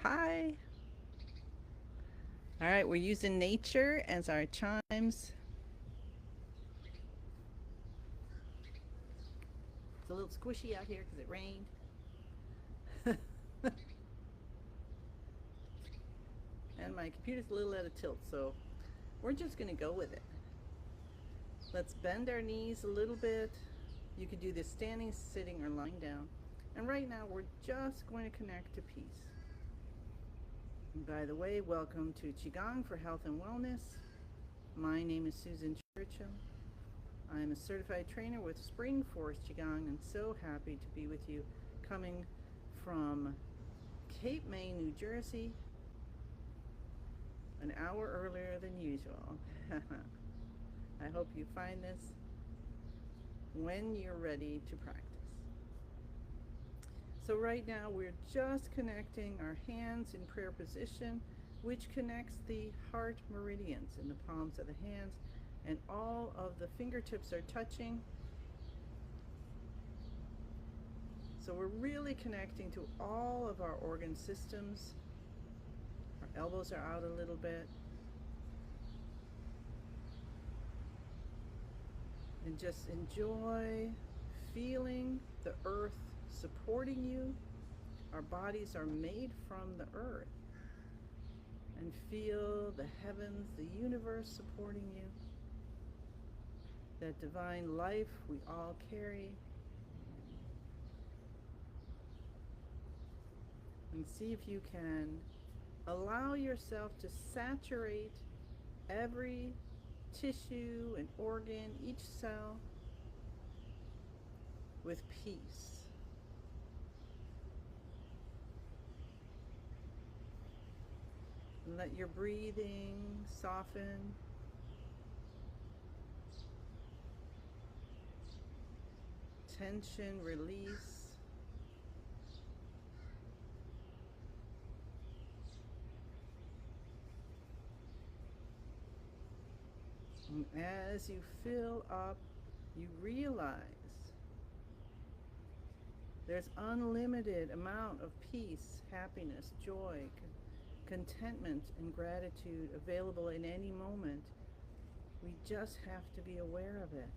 Hi. All right, we're using nature as our chimes. It's a little squishy out here because it rained. And my computer's a little out of tilt, so we're just going to go with it. Let's bend our knees a little bit. You could do this standing, sitting, or lying down. And right now, we're just going to connect to peace. And by the way, welcome to Qigong for Health and Wellness. My name is Susan Churchill. I am a certified trainer with Spring Forest Qigong and so happy to be with you coming from Cape May, New Jersey, an hour earlier than usual. I hope you find this when you're ready to practice. So right now we're just connecting our hands in prayer position, which connects the heart meridians in the palms of the hands, and all of the fingertips are touching. So we're really connecting to all of our organ systems. Our elbows are out a little bit. And just enjoy feeling the earth supporting you. Our bodies are made from the earth. And feel the heavens, the universe supporting you. That divine life we all carry. And see if you can allow yourself to saturate every tissue and organ, each cell, with peace. And let your breathing soften. Tension release. And as you fill up, you realize there's unlimited amount of peace, happiness, joy, contentment, and gratitude available in any moment. We just have to be aware of it.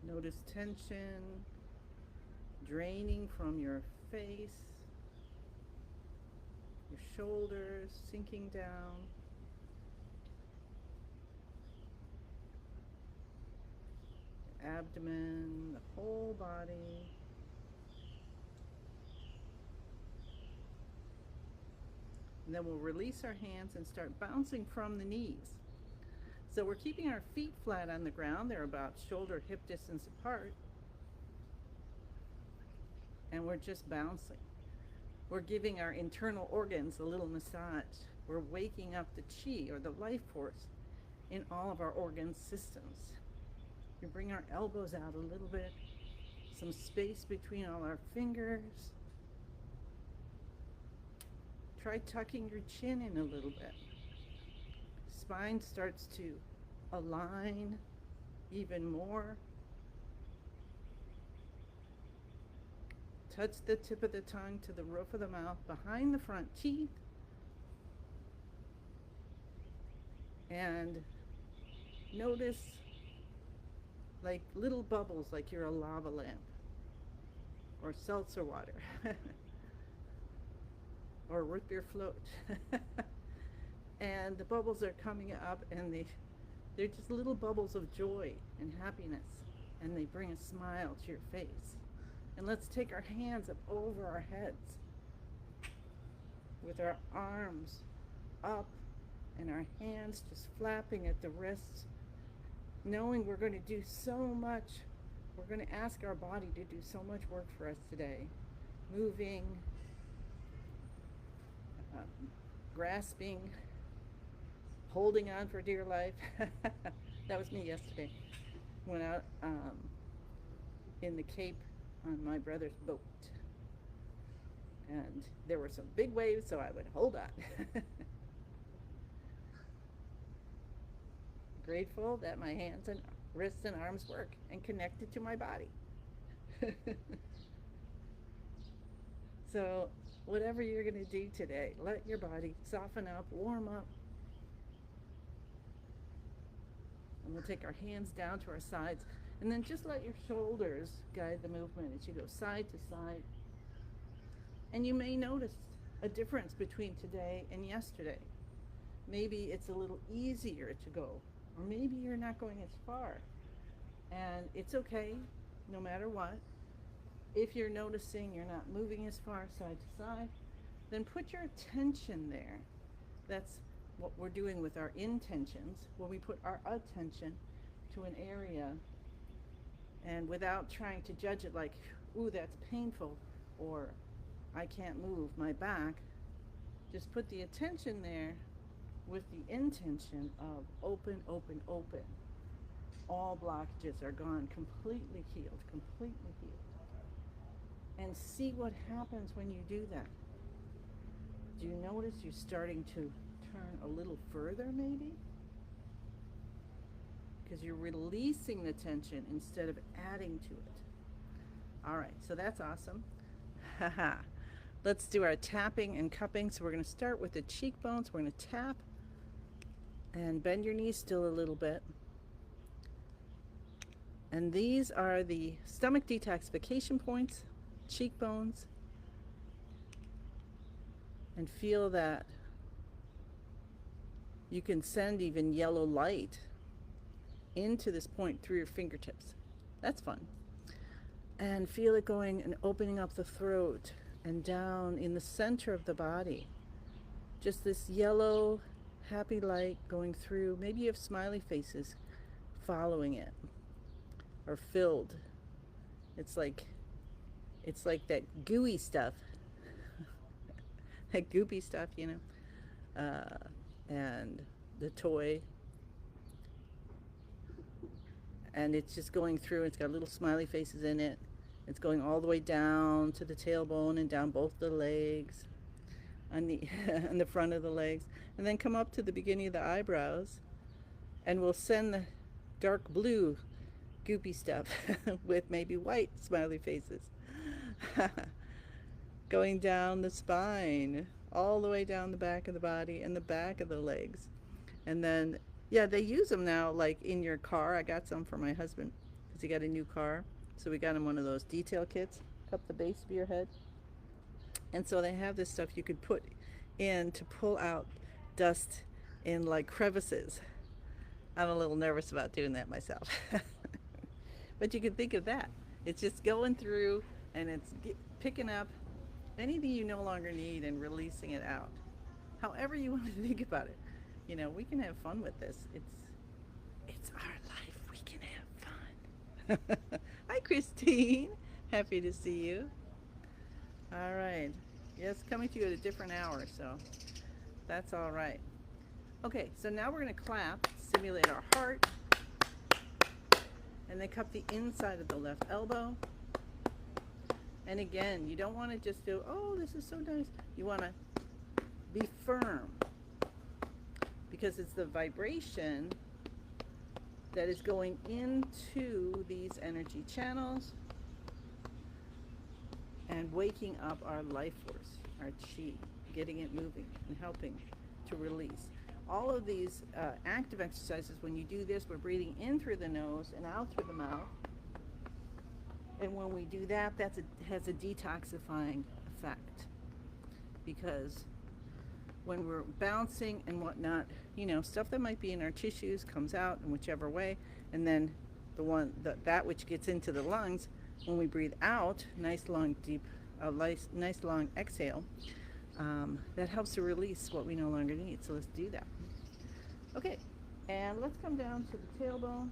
Notice tension draining from your face, your shoulders sinking down, abdomen, the whole body. And then we'll release our hands and start bouncing from the knees. So we're keeping our feet flat on the ground. They're about shoulder hip distance apart. And we're just bouncing. We're giving our internal organs a little massage. We're waking up the chi, or the life force, in all of our organ systems. We bring our elbows out a little bit, some space between all our fingers. Try tucking your chin in a little bit. Spine starts to align even more. Touch the tip of the tongue to the roof of the mouth behind the front teeth. And notice like little bubbles, like you're a lava lamp or seltzer water or root beer float. And the bubbles are coming up, and they're just little bubbles of joy and happiness, and they bring a smile to your face. And let's take our hands up over our heads with our arms up and our hands just flapping at the wrists, knowing we're going to do so much. We're going to ask our body to do so much work for us today. Moving, grasping, holding on for dear life. That was me yesterday. Went out in the Cape on my brother's boat. And there were some big waves, so I would hold on. Grateful that my hands and wrists and arms work and connected to my body. So whatever you're going to do today, let your body soften up, warm up. And we'll take our hands down to our sides, and then just let your shoulders guide the movement as you go side to side. And you may notice a difference between today and yesterday. Maybe it's a little easier to go, or maybe you're not going as far. And it's okay, no matter what. If you're noticing you're not moving as far side to side, then put your attention there. That's what we're doing with our intentions, when we put our attention to an area, and without trying to judge it like, ooh, that's painful, or I can't move my back, just put the attention there with the intention of open, open, open. All blockages are gone, completely healed, completely healed. And see what happens when you do that. Do you notice you're starting to turn a little further, maybe? Because you're releasing the tension instead of adding to it. All right, so that's awesome. Haha. Let's do our tapping and cupping. So we're going to start with the cheekbones. We're going to tap and bend your knees still a little bit. And these are the stomach detoxification points, cheekbones. And feel that you can send even yellow light into this point through your fingertips. That's fun. And feel it going and opening up the throat and down in the center of the body. Just this yellow, happy light going through. Maybe you have smiley faces following it, or filled. It's like that gooey stuff. That goopy stuff, you know. And the toy. And it's just going through. It's got little smiley faces in it. It's going all the way down to the tailbone and down both the legs, on the on the front of the legs, and then come up to the beginning of the eyebrows, and we'll send the dark blue goopy stuff with maybe white smiley faces going down the spine, all the way down the back of the body and the back of the legs. And then, yeah, they use them now, like in your car. I got some for my husband because he got a new car. So we got him one of those detail kits, cup the base of your head. And so they have this stuff you could put in to pull out dust in like crevices. I'm a little nervous about doing that myself. But you can think of that. It's just going through and it's picking up anything you no longer need and releasing it out. However you want to think about it. You know, we can have fun with this. It's our life. We can have fun. Hi, Christine. Happy to see you. All right. Yes, coming to you at a different hour, so that's all right. Okay, so now we're going to clap, simulate our heart, and then cup the inside of the left elbow. And again, you don't want to just do, oh, this is so nice. You want to be firm, because it's the vibration that is going into these energy channels and waking up our life force, our chi, getting it moving and helping to release. All of these active exercises, when you do this, we're breathing in through the nose and out through the mouth. And when we do that, has a detoxifying effect, because when we're bouncing and whatnot, you know, stuff that might be in our tissues comes out in whichever way, and then that which gets into the lungs, when we breathe out, nice long deep, nice long exhale, that helps to release what we no longer need. So let's do that. Okay, and let's come down to the tailbone.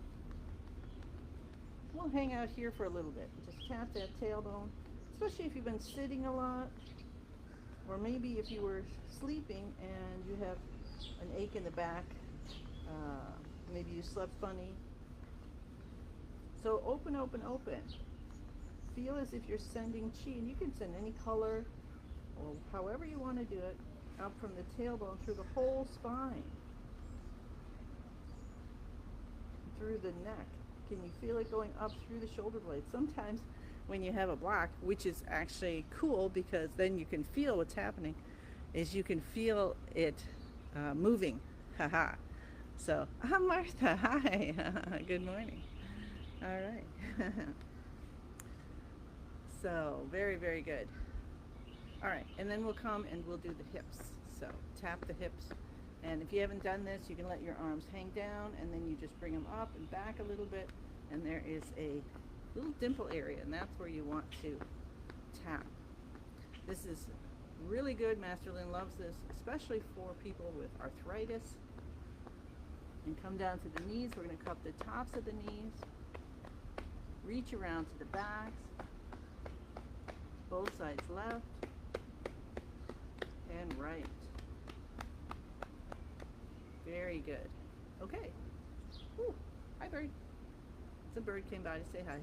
We'll hang out here for a little bit. Just tap that tailbone, especially if you've been sitting a lot. Or maybe if you were sleeping and you have an ache in the back, maybe you slept funny. So open, open, open. Feel as if you're sending chi, and you can send any color or however you want to do it, up from the tailbone through the whole spine, through the neck. Can you feel it going up through the shoulder blades? Sometimes when you have a block, which is actually cool because then you can feel what's happening, is you can feel it moving. Haha. So, I'm Martha. Hi. Good morning. All right. So, very, very good. All right, and then we'll come and we'll do the hips. So, tap the hips. And if you haven't done this, you can let your arms hang down and then you just bring them up and back a little bit. And there is a little dimple area, and that's where you want to tap. This is really good. Master Lin loves this, especially for people with arthritis. And come down to the knees. We're going to cup the tops of the knees. Reach around to the backs. Both sides left and right. Very good. Okay. Ooh, hi bird. The bird came by to say hi.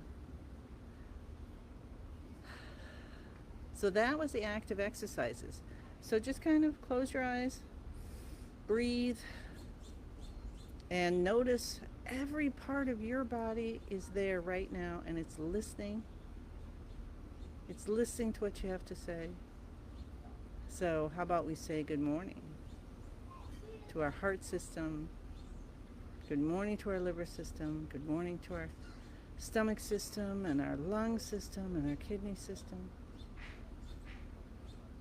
So that was the active exercises. So just kind of close your eyes, breathe, and notice every part of your body is there right now and it's listening. It's listening to what you have to say. So how about we say good morning to our heart system, good morning to our liver system, good morning to our stomach system and our lung system and our kidney system.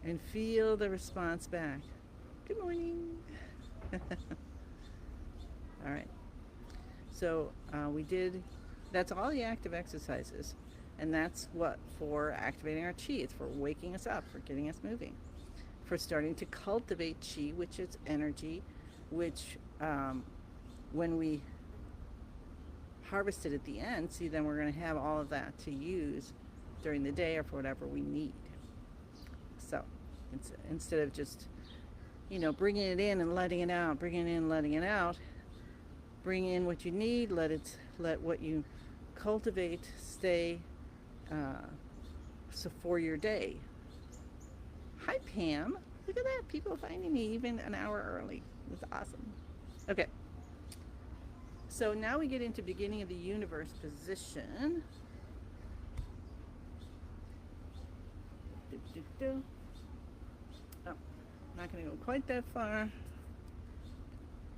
And feel the response back. Good morning. All right. So that's all the active exercises. And that's what for activating our chi. It's for waking us up, for getting us moving, for starting to cultivate chi, which is energy, which when we harvest it at the end, see, then we're going to have all of that to use during the day or for whatever we need. So instead of just, bringing it in and letting it out, bringing it in and letting it out, bring in what you need, let what you cultivate stay so for your day. Hi Pam, look at that, people finding me even an hour early. That's awesome. Okay, so now we get into beginning of the universe position. Oh, not going to go quite that far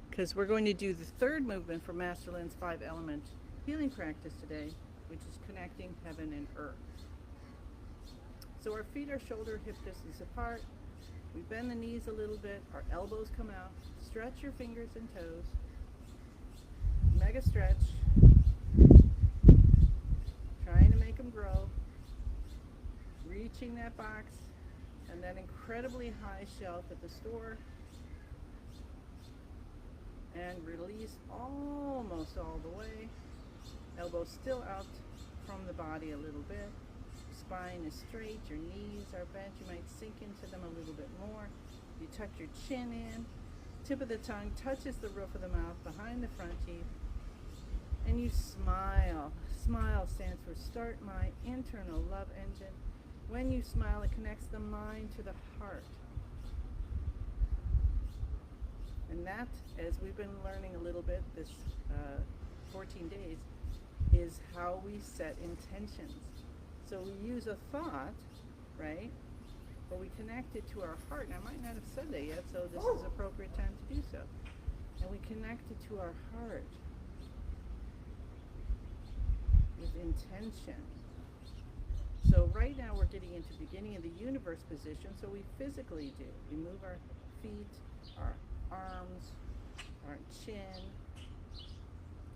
because we're going to do the third movement for Master Lin's 5-element healing practice today, which is connecting heaven and earth. So our feet are shoulder hip distance apart. We bend the knees a little bit. Our elbows come out. Stretch your fingers and toes. Mega stretch. Trying to make them grow. Reaching that box and that incredibly high shelf at the store. And release almost all the way. Elbows still out from the body a little bit. Spine is straight, your knees are bent. You might sink into them a little bit more. You tuck your chin in. Tip of the tongue touches the roof of the mouth behind the front teeth. And you smile. Smile stands for start my internal love engine. When you smile, it connects the mind to the heart. And that, as we've been learning a little bit this 14 days, is how we set intentions. So we use a thought, right? But we connect it to our heart. And I might not have said that yet, so this is appropriate time to do so. And we connect it to our heart with intention. So right now we're getting into beginning of the universe position. So we physically do. We move our feet, our arms, our chin.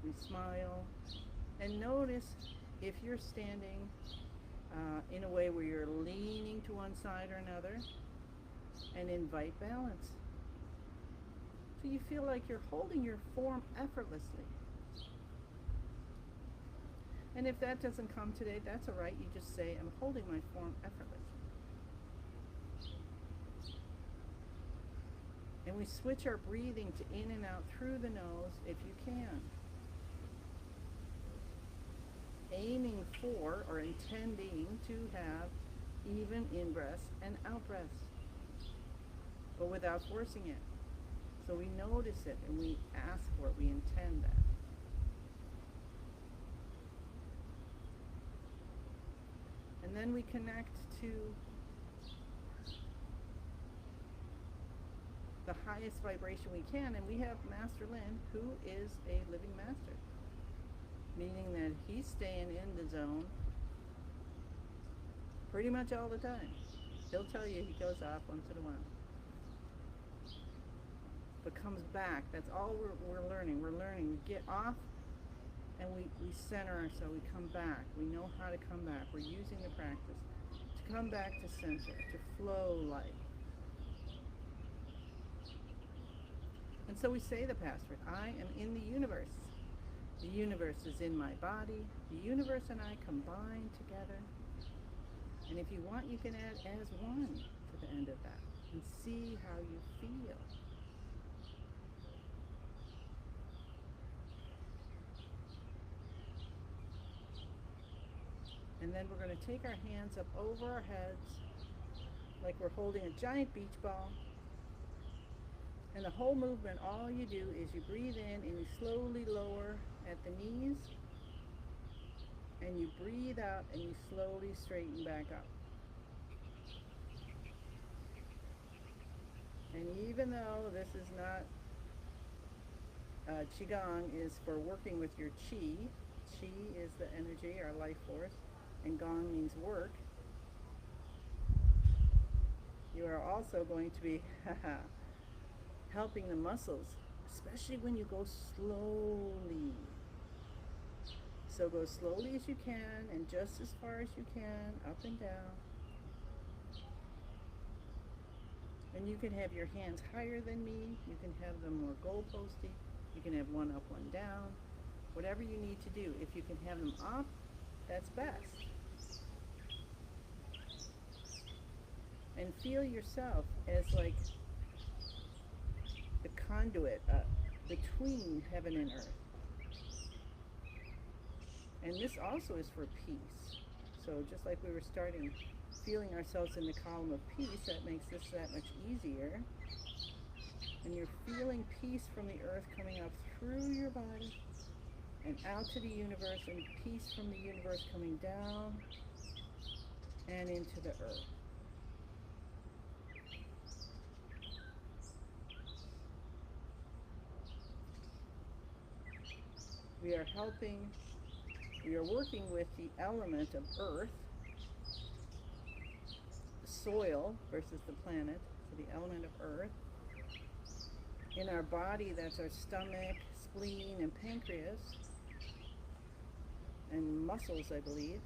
We smile. And notice if you're standing in a way where you're leaning to one side or another, and invite balance. So you feel like you're holding your form effortlessly. And if that doesn't come today, that's all right. You just say, I'm holding my form effortlessly. And we switch our breathing to in and out through the nose if you can. Aiming for or intending to have even in-breaths and out-breaths, but without forcing it. So we notice it and we ask for it, we intend that. And then we connect to the highest vibration we can, and we have Master Lin, who is a living master, meaning that he's staying in the zone pretty much all the time. He'll tell you he goes off once in a while, but comes back. That's all we're learning. We're learning. We get off and we center ourselves. We come back. We know how to come back. We're using the practice to come back to center, to flow life. And so we say the password, I am in the universe. The universe is in my body. The universe and I combine together. And if you want, you can add as one to the end of that and see how you feel. And then we're going to take our hands up over our heads like we're holding a giant beach ball. And the whole movement, all you do is you breathe in and you slowly lower at the knees. And you breathe out and you slowly straighten back up. And even though this is not, Qigong is for working with your Qi. Qi is the energy, our life force. And Gong means work. You are also going to be helping the muscles, especially when you go slowly. So go slowly as you can and just as far as you can, up and down. And you can have your hands higher than me. You can have them more goalposty. You can have one up, one down. Whatever you need to do. If you can have them up, that's best. And feel yourself as like the conduit between heaven and earth. And this also is for peace. So just like we were starting feeling ourselves in the column of peace, that makes this that much easier. And you're feeling peace from the earth coming up through your body and out to the universe, and peace from the universe coming down and into the earth. We are working with the element of earth, soil versus the planet, so the element of earth. In our body, that's our stomach, spleen, and pancreas, and muscles, I believe.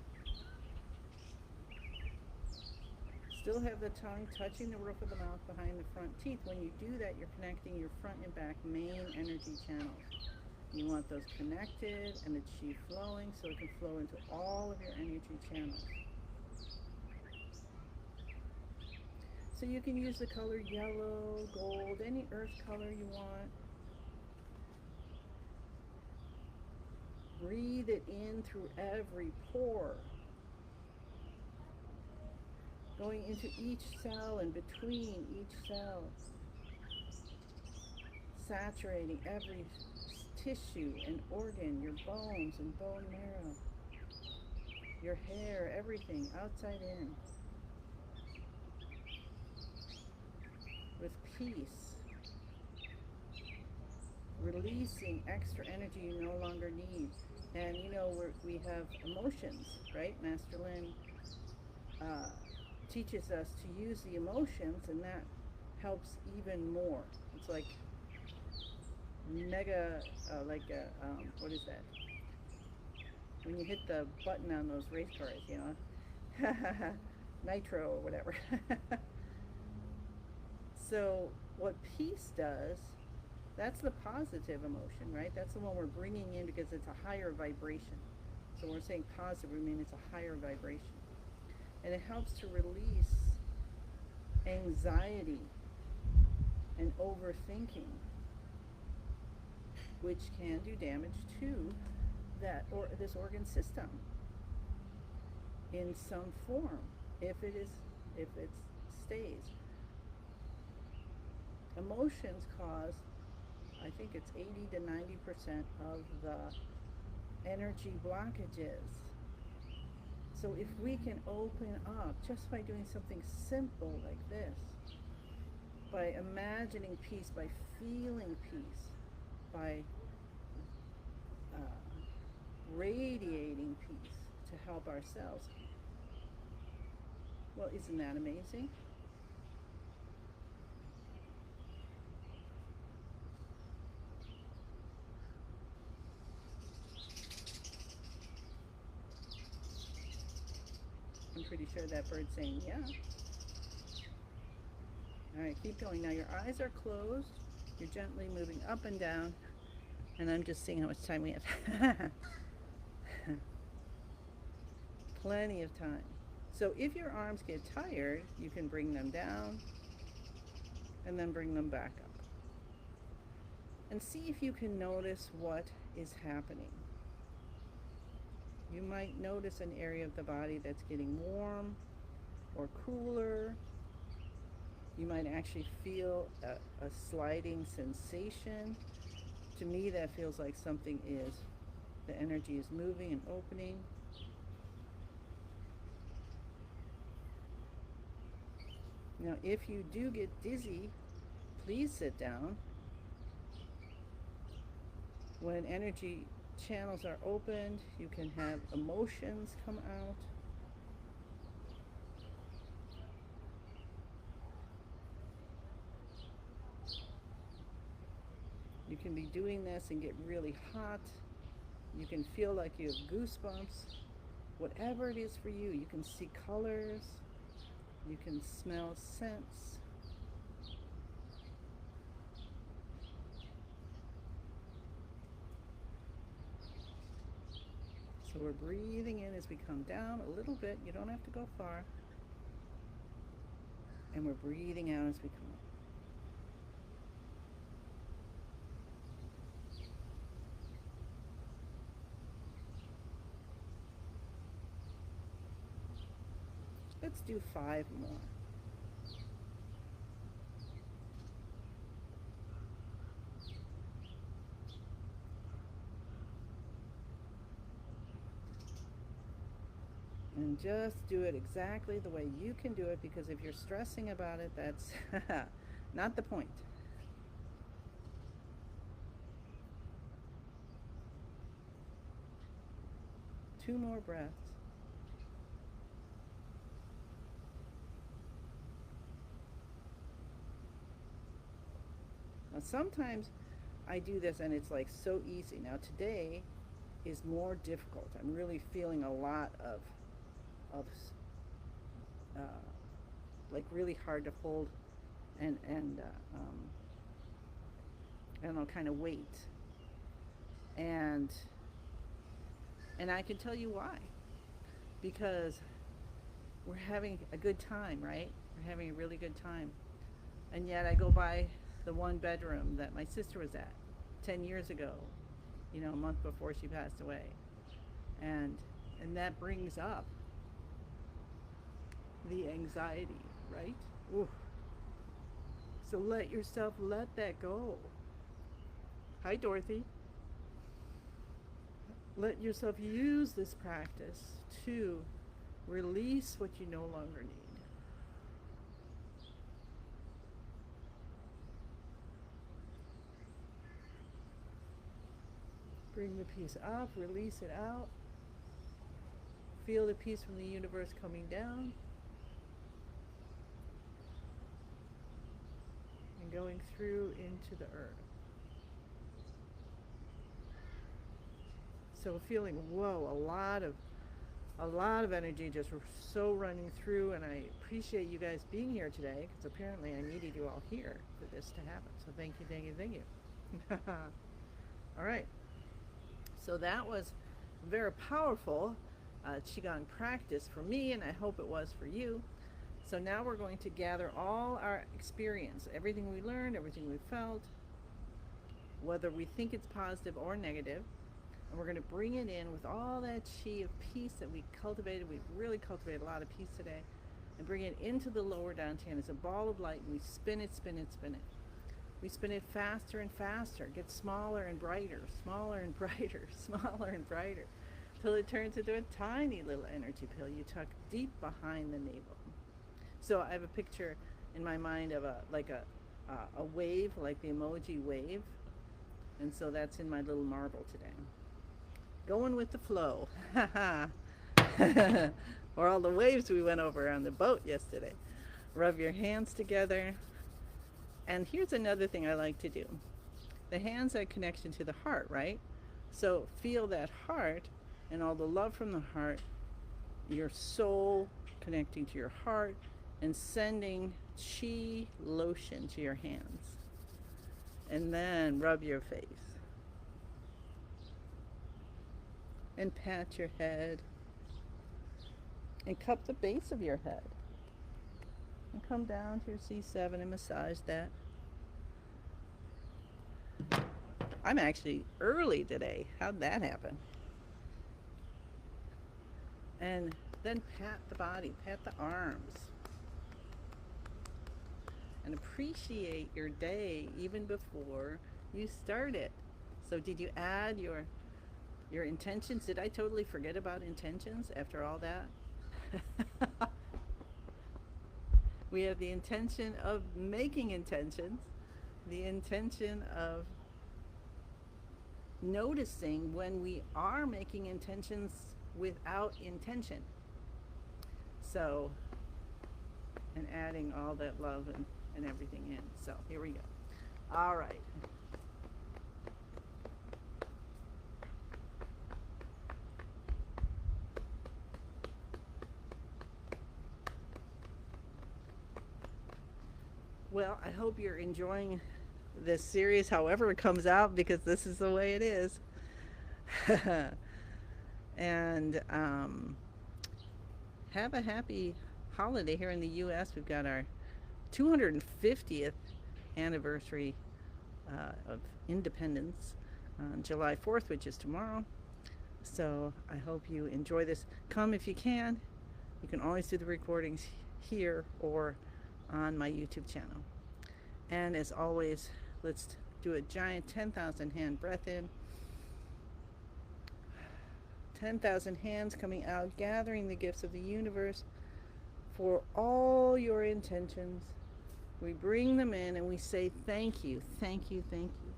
Still have the tongue touching the roof of the mouth behind the front teeth. When you do that, you're connecting your front and back main energy channels. You want those connected and the Qi flowing so it can flow into all of your energy channels. So you can use the color yellow, gold, any earth color you want. Breathe it in through every pore, going into each cell and between each cell, saturating every tissue and organ, your bones and bone marrow, your hair, everything, outside in, with peace, releasing extra energy you no longer need. And you know, we have emotions, right? Master Lin teaches us to use the emotions, and that helps even more. It's like mega, what is that? When you hit the button on those race cars, you know, nitro or whatever. So what peace does, that's the positive emotion, right? That's the one we're bringing in because it's a higher vibration. So when we're saying positive, we mean it's a higher vibration. And it helps to release anxiety and overthinking, which can do damage to this organ system in some form if it stays. Emotions cause, I think it's 80 to 90% of the energy blockages. So if we can open up just by doing something simple like this, by imagining peace, by feeling peace, by radiating peace to help ourselves, well, isn't that amazing? I'm pretty sure that bird's saying yeah. All right, keep going. Now your eyes are closed. You're gently moving up and down. And I'm just seeing how much time we have. Plenty of time. So if your arms get tired, you can bring them down and then bring them back up. And see if you can notice what is happening. You might notice an area of the body that's getting warm or cooler. You might actually feel a sliding sensation. To me, that feels like something is, the energy is moving and opening. Now, if you do get dizzy, please sit down. When energy channels are opened, you can have emotions come out. You can be doing this and get really hot. You can feel like you have goosebumps. Whatever it is for you, you can see colors. You can smell scents. So we're breathing in as we come down a little bit. You don't have to go far. And we're breathing out as we come up. Let's do 5 more. And just do it exactly the way you can do it, because if you're stressing about it, that's not the point. Two more breaths. Now sometimes I do this and it's like so easy. Now today is more difficult. I'm really feeling a lot of like really hard to hold and I don't know, kind of weight. And I can tell you why. Because we're having a good time, right? We're having a really good time. And yet I go by the one bedroom that my sister was at 10 years ago, you know, a month before she passed away. And that brings up the anxiety, right? Ooh. So let yourself let that go. Hi, Dorothy. Let yourself use this practice to release what you no longer need. Bring the peace up, release it out. Feel the peace from the universe coming down and going through into the earth. So feeling, whoa, a lot of energy just so running through, and I appreciate you guys being here today, because apparently I needed you all here for this to happen. So thank you, thank you, thank you. All right. So that was very powerful Qigong practice for me, and I hope it was for you. So now we're going to gather all our experience, everything we learned, everything we felt, whether we think it's positive or negative, and we're going to bring it in with all that chi of peace that we cultivated. We've really cultivated a lot of peace today, and bring it into the lower dantian as a ball of light, and we spin it, spin it, spin it. We spin it faster and faster. It gets smaller and brighter, smaller and brighter, smaller and brighter, till it turns into a tiny little energy pill you tuck deep behind the navel. So I have a picture in my mind of a wave, like the emoji wave, and so that's in my little marble today. Going with the flow. Or all the waves we went over on the boat yesterday. Rub your hands together. And here's another thing I like to do. The hands are a connection to the heart, right? So feel that heart and all the love from the heart, your soul connecting to your heart and sending chi lotion to your hands. And then rub your face. And pat your head. And cup the base of your head. And come down to your C7 and massage that. I'm actually early today. How'd that happen? And then pat the body, pat the arms. And appreciate your day even before you start it. So did you add your intentions? Did I totally forget about intentions after all that? We have the intention of making intentions, the intention of noticing when we are making intentions without intention. So, and adding all that love and everything in. So here we go. All right. Well, I hope you're enjoying this series however it comes out, because this is the way it is. And have a happy holiday. Here in the U.S. we've got our 250th anniversary of independence on July 4th, which is tomorrow. So I hope you enjoy this. Come if you can. You can always do the recordings here or on my YouTube channel. And as always, let's do a giant 10,000 hand breath in. 10,000 hands coming out, gathering the gifts of the universe for all your intentions. We bring them in and we say thank you, thank you, thank you.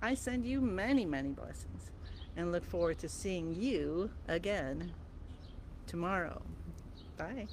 I send you many, many blessings and look forward to seeing you again tomorrow. Bye.